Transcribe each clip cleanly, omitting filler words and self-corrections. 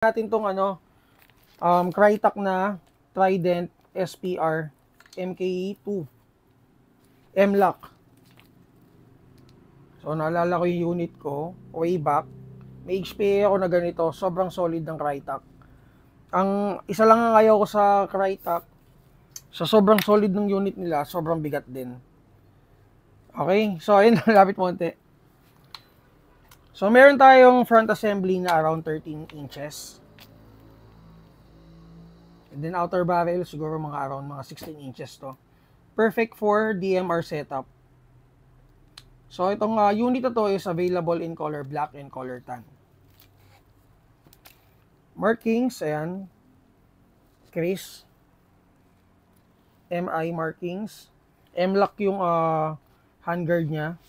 natin tong Crytek na Trident SPR MK2 M-Lock. So naalala ko yung unit ko way back. May XPA ako na ganito, sobrang solid ng Crytek. Ang isa lang ang ayaw ko sa Crytek, sa sobrang solid ng unit nila, sobrang bigat din. Okay, so ayun, lapit monte. So meron tayong front assembly na around 13 inches. And then outer barrel, siguro mga around mga 16 inches to. Perfect for DMR setup. So itong unit na to is available in color black and color tan. Markings, ayan. Crease. MI markings. M-Lock yung handguard niya.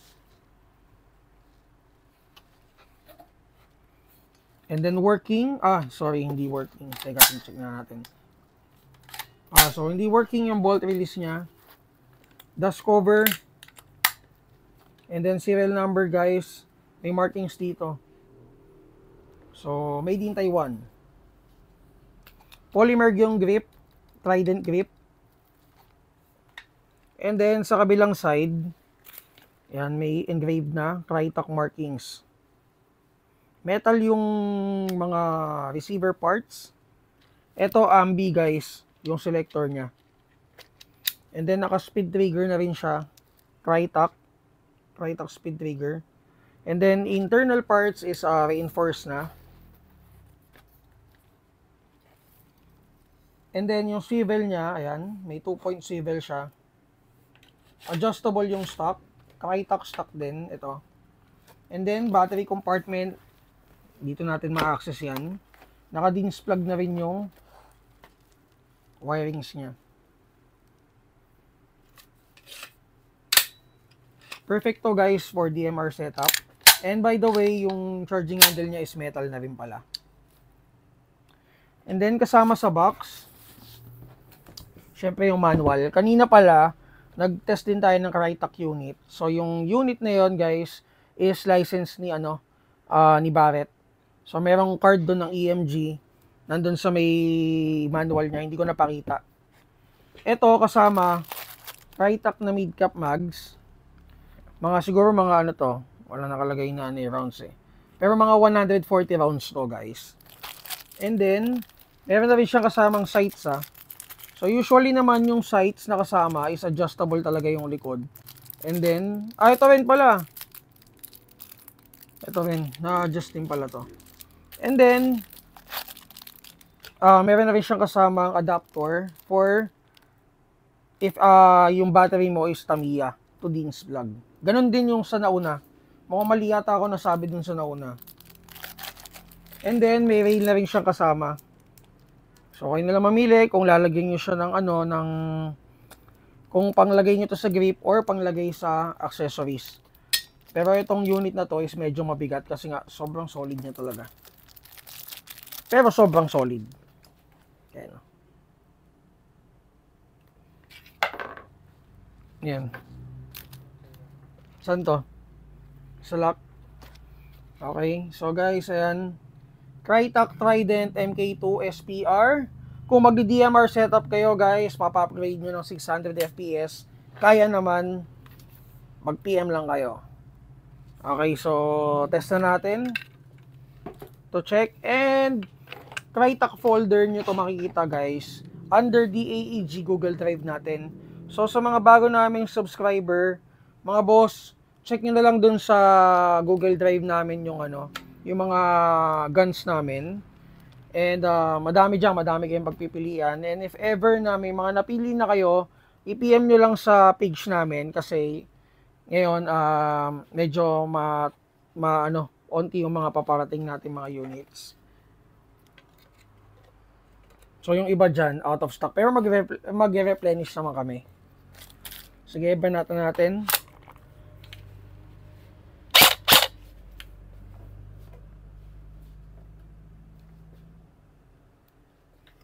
And then working, sorry, hindi working. Teka, check na natin. So hindi working yung bolt release niya. Dust cover. And then serial number, guys. May markings dito. So, made in Taiwan. Polymer yung grip. Trident grip. And then sa kabilang side, yan, may engraved na Crytek markings. Metal yung mga receiver parts. Ito ambi, guys, yung selector niya. And then naka-speed trigger na rin siya. Crytek speed trigger. And then internal parts is reinforced na. And then yung swivel niya, ayan, may 2-point swivel siya. Adjustable yung stock. Crytek stock din ito. And then battery compartment, dito natin ma-access yan. Naka-DINS plug na rin yung wirings niya. Perfect to, guys, for DMR setup. And by the way, yung charging handle niya is metal na rin pala. And then kasama sa box, syempre yung manual. Kanina pala, nag-test din tayo ng Crytek unit. So yung unit na yon, guys, is licensed ni ni Barrett. So, merong card doon ng EMG. Nandun sa may manual niya. Hindi ko napakita. Ito, kasama, Crytek na mid-cap mags. Siguro mga to. Wala nakalagay na rounds eh. Pero mga 140 rounds to, guys. And then, meron na rin siyang kasamang sights, So, usually naman yung sights na kasama is adjustable talaga yung likod. And then, ito rin pala. Ito rin. Na-adjust din pala to. And then, meron na rin siyang kasamang adapter for if yung battery mo is Tamiya to DINS plug. Ganon din yung sa nauna. Mukhang mali yata ako nasabi dun sa nauna. And then, may rail na rin siyang kasama. So, kayo na lang mamili kung lalagyan nyo siya ng kung panglagay nyo to sa grip or panglagay sa accessories. Pero itong unit na to is medyo mabigat kasi nga sobrang solid niya talaga. Pero sobrang solid. Ayan. Ayan. Saan to? Sa lock. Okay. So guys, ayan. Crytek Trident MK2 SPR. Kung mag-DMR setup kayo, guys, mapa-upgrade nyo ng 600 FPS. Kaya naman, mag-PM lang kayo. Okay, so test na natin. To check. And Crytek folder nyo to makikita, guys, under the AEG Google Drive natin. So sa mga bago naming subscriber, mga boss, check nyo na lang dun sa Google Drive namin yung yung mga guns namin. And madami kayong pagpipilian. And if ever na may mga napili na kayo, i-PM nyo lang sa page namin kasi ngayon medyo onti yung mga paparating natin mga units. So, yung iba dyan, out of stock. Pero mag-replenish naman kami. Sige, banatan natin.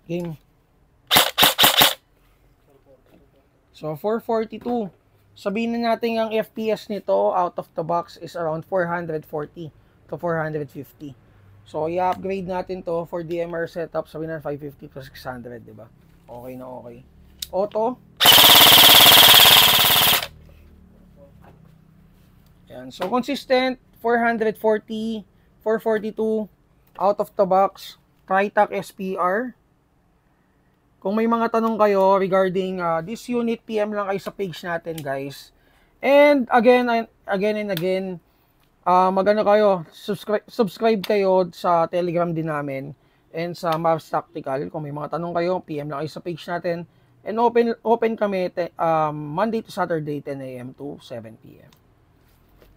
Game. So, 442. Sabihin na natin ang FPS nito out of the box is around 440 to 450. So, i-upgrade natin to for DMR setup. Sabi na 550 to 600, di ba? Okay na okay. Auto. Yan. So, consistent, 440, 442, out of the box, Crytac SPR. Kung may mga tanong kayo regarding this unit, PM lang kayo sa page natin, guys. And again and again, magano kayo, subscribe kayo sa Telegram din namin and sa Mavs Tactical. Kung may mga tanong kayo, PM lang kayo sa page natin. And open kami Monday to Saturday, 10 AM to 7 PM.